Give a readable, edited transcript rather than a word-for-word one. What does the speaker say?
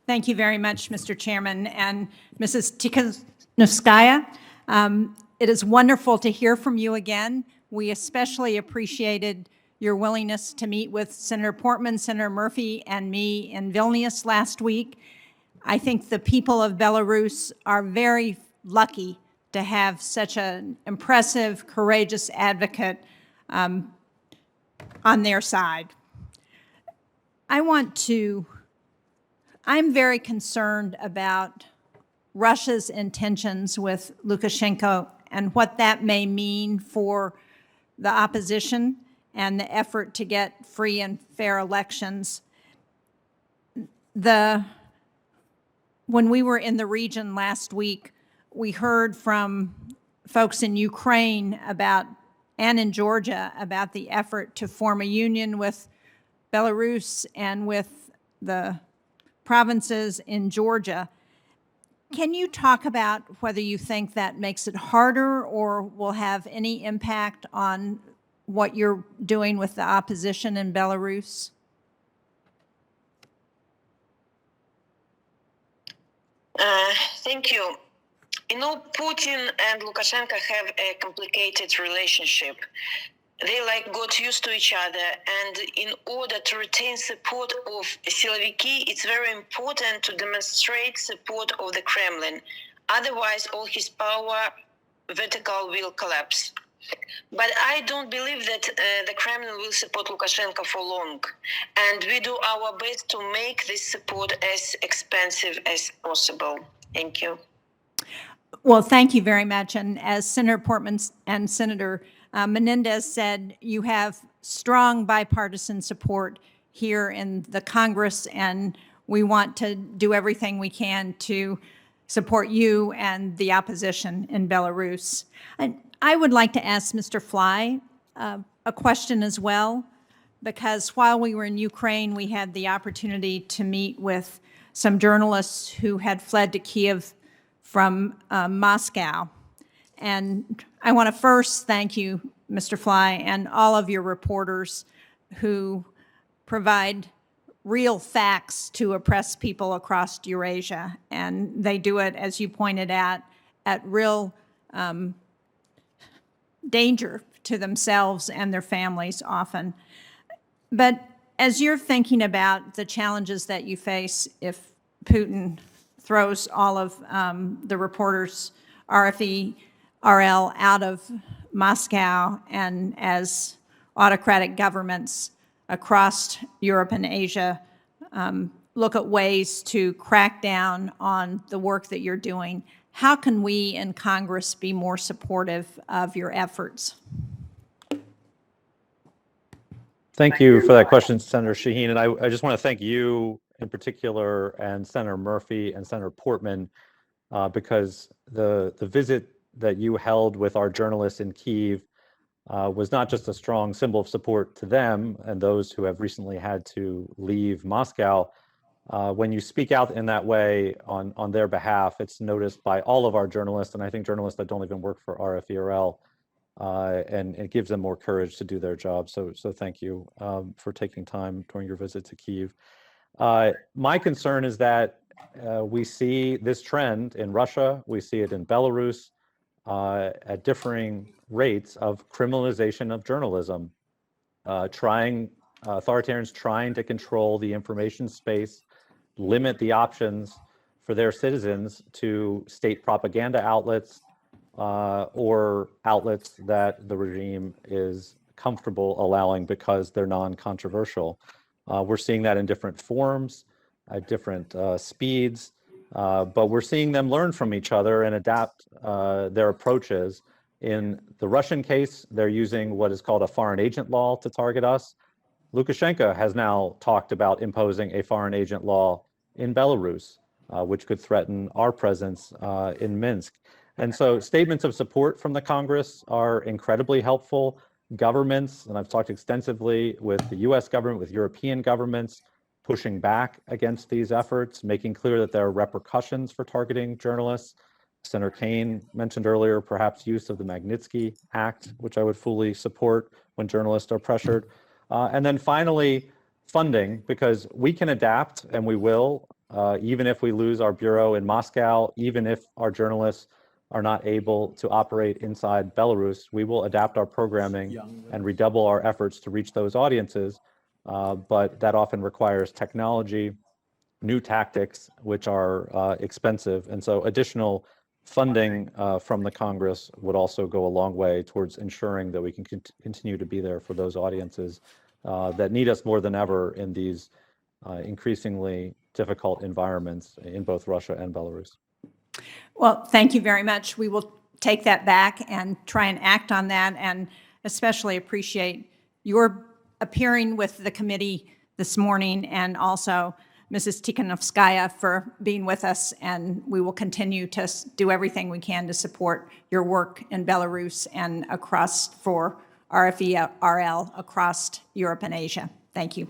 Thank you very much, Mr. Chairman. And Mrs. Tsikhanouskaya, it is wonderful to hear from you again. We especially appreciated your willingness to meet with Senator Portman, Senator Murphy, and me in Vilnius last week. I think the people of Belarus are very lucky to have such an impressive, courageous advocate on their side. I'm very concerned about Russia's intentions with Lukashenko and what that may mean for the opposition and the effort to get free and fair elections. When we were in the region last week, we heard from folks in Ukraine and in Georgia about the effort to form a union with Belarus and with the provinces in Georgia. Can you talk about whether you think that makes it harder or will have any impact on what you're doing with the opposition in Belarus? Thank you. You know, Putin and Lukashenko have a complicated relationship. They got used to each other, and in order to retain support of Siloviki, it's very important to demonstrate support of the Kremlin. Otherwise, all his power vertical will collapse. But I don't believe that the Kremlin will support Lukashenko for long, and we do our best to make this support as expensive as possible. Thank you. Well, thank you very much. And as Senator Portman and Senator Menendez said, you have strong bipartisan support here in the Congress, and we want to do everything we can to support you and the opposition in Belarus. And I would like to ask Mr. Fly a question as well, because while we were in Ukraine, we had the opportunity to meet with some journalists who had fled to Kyiv from Moscow. And I want to first thank you, Mr. Fly, and all of your reporters who provide real facts to oppressed people across Eurasia. And they do it, as you pointed out, at real danger to themselves and their families often. But as you're thinking about the challenges that you face if Putin throws all of the reporters, RFERL, out of Moscow, and as autocratic governments across Europe and Asia look at ways to crack down on the work that you're doing, how can we in Congress be more supportive of your efforts? Thank you for that question, Senator Shaheen. And I just want to thank you in particular and Senator Murphy and Senator Portman because the visit that you held with our journalists in Kyiv was not just a strong symbol of support to them and those who have recently had to leave Moscow. When you speak out in that way on their behalf, it's noticed by all of our journalists, and I think journalists that don't even work for RFERL, and it gives them more courage to do their job. So thank you for taking time during your visit to Kyiv. My concern is that we see this trend in Russia, we see it in Belarus at differing rates of criminalization of journalism, authoritarians trying to control the information space, limit the options for their citizens to state propaganda outlets or outlets that the regime is comfortable allowing because they're non-controversial. We're seeing that in different forms, at different speeds, but we're seeing them learn from each other and adapt their approaches. In the Russian case, they're using what is called a foreign agent law to target us. Lukashenko has now talked about imposing a foreign agent law in Belarus, which could threaten our presence in Minsk. And so statements of support from the Congress are incredibly helpful. Governments, and I've talked extensively with the US government, with European governments, pushing back against these efforts, making clear that there are repercussions for targeting journalists. Senator Kane mentioned earlier, perhaps use of the Magnitsky Act, which I would fully support when journalists are pressured. And then finally, funding, because we can adapt and we will even if we lose our bureau in Moscow, even if our journalists are not able to operate inside Belarus, we will adapt our programming and redouble our efforts to reach those audiences. But that often requires technology, new tactics, which are expensive. And so additional funding from the Congress would also go a long way towards ensuring that we can continue to be there for those audiences that need us more than ever in these increasingly difficult environments in both Russia and Belarus. Well, thank you very much. We will take that back and try and act on that, and especially appreciate your appearing with the committee this morning, and also Mrs. Tsikhanouskaya for being with us, and we will continue to do everything we can to support your work in Belarus and across for RFERL across Europe and Asia. Thank you.